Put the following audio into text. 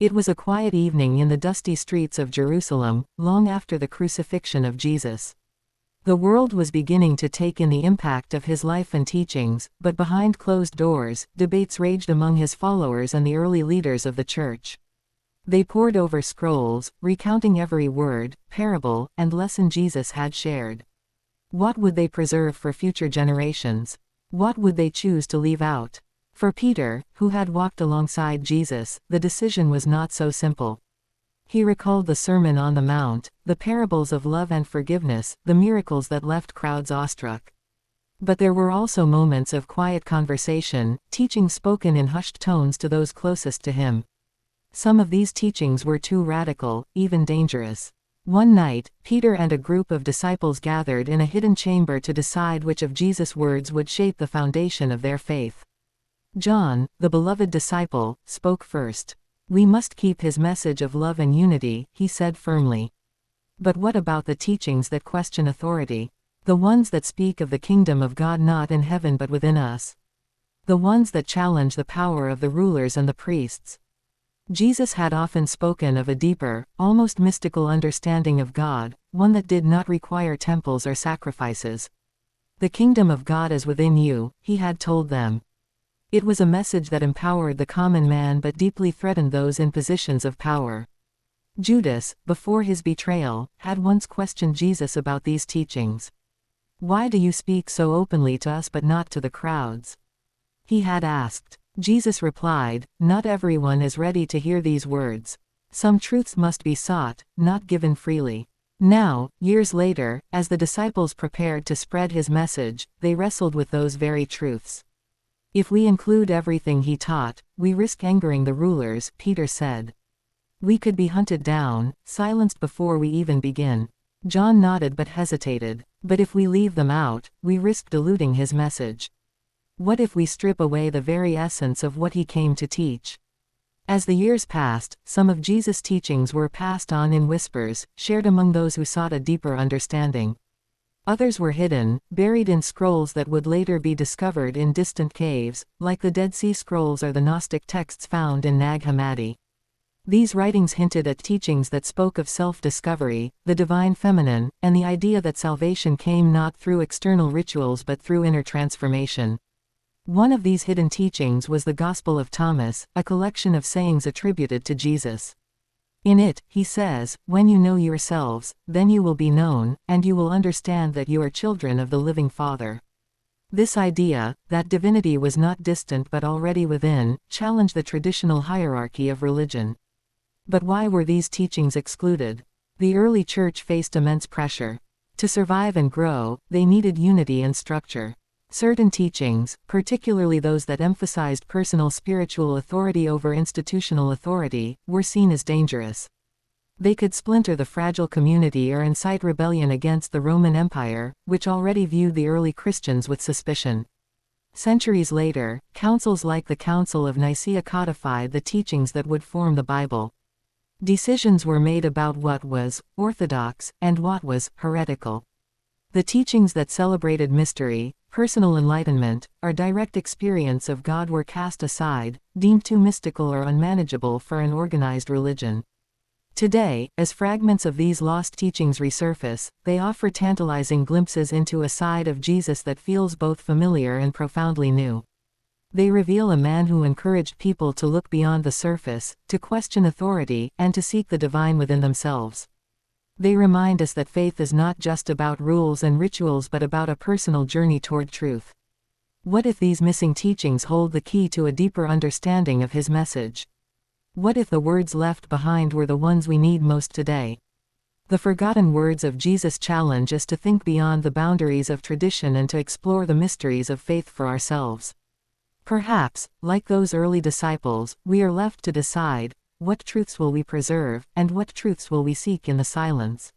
It was a quiet evening in the dusty streets of Jerusalem, long after the crucifixion of Jesus. The world was beginning to take in the impact of his life and teachings, but behind closed doors, debates raged among his followers and the early leaders of the church. They pored over scrolls, recounting every word, parable, and lesson Jesus had shared. What would they preserve for future generations? What would they choose to leave out? For Peter, who had walked alongside Jesus, the decision was not so simple. He recalled the Sermon on the Mount, the parables of love and forgiveness, the miracles that left crowds awestruck. But there were also moments of quiet conversation, teachings spoken in hushed tones to those closest to him. Some of these teachings were too radical, even dangerous. One night, Peter and a group of disciples gathered in a hidden chamber to decide which of Jesus' words would shape the foundation of their faith. John, the beloved disciple, spoke first. "We must keep his message of love and unity," he said firmly. But what about the teachings that question authority? The ones that speak of the kingdom of God not in heaven but within us? The ones that challenge the power of the rulers and the priests? Jesus had often spoken of a deeper, almost mystical understanding of God, one that did not require temples or sacrifices. "The kingdom of God is within you," he had told them. It was a message that empowered the common man but deeply threatened those in positions of power. Judas, before his betrayal, had once questioned Jesus about these teachings. "Why do you speak so openly to us but not to the crowds?" he had asked. Jesus replied, "Not everyone is ready to hear these words. Some truths must be sought, not given freely." Now, years later, as the disciples prepared to spread his message, they wrestled with those very truths. "If we include everything he taught, we risk angering the rulers," Peter said. "We could be hunted down, silenced before we even begin." John nodded but hesitated. "But if we leave them out, we risk diluting his message. What if we strip away the very essence of what he came to teach?" As the years passed, some of Jesus' teachings were passed on in whispers, shared among those who sought a deeper understanding. Others were hidden, buried in scrolls that would later be discovered in distant caves, like the Dead Sea Scrolls or the Gnostic texts found in Nag Hammadi. These writings hinted at teachings that spoke of self-discovery, the divine feminine, and the idea that salvation came not through external rituals but through inner transformation. One of these hidden teachings was the Gospel of Thomas, a collection of sayings attributed to Jesus. In it, he says, "When you know yourselves, then you will be known, and you will understand that you are children of the living Father." This idea, that divinity was not distant but already within, challenged the traditional hierarchy of religion. But why were these teachings excluded? The early church faced immense pressure. To survive and grow, they needed unity and structure. Certain teachings, particularly those that emphasized personal spiritual authority over institutional authority, were seen as dangerous. They could splinter the fragile community or incite rebellion against the Roman Empire, which already viewed the early Christians with suspicion. Centuries later, councils like the Council of Nicaea codified the teachings that would form the Bible. Decisions were made about what was orthodox and what was heretical. The teachings that celebrated mystery, personal enlightenment, or direct experience of God were cast aside, deemed too mystical or unmanageable for an organized religion. Today, as fragments of these lost teachings resurface, they offer tantalizing glimpses into a side of Jesus that feels both familiar and profoundly new. They reveal a man who encouraged people to look beyond the surface, to question authority, and to seek the divine within themselves. They remind us that faith is not just about rules and rituals but about a personal journey toward truth. What if these missing teachings hold the key to a deeper understanding of his message? What if the words left behind were the ones we need most today? The forgotten words of Jesus challenge us to think beyond the boundaries of tradition and to explore the mysteries of faith for ourselves. Perhaps, like those early disciples, we are left to decide, what truths will we preserve, and what truths will we seek in the silence?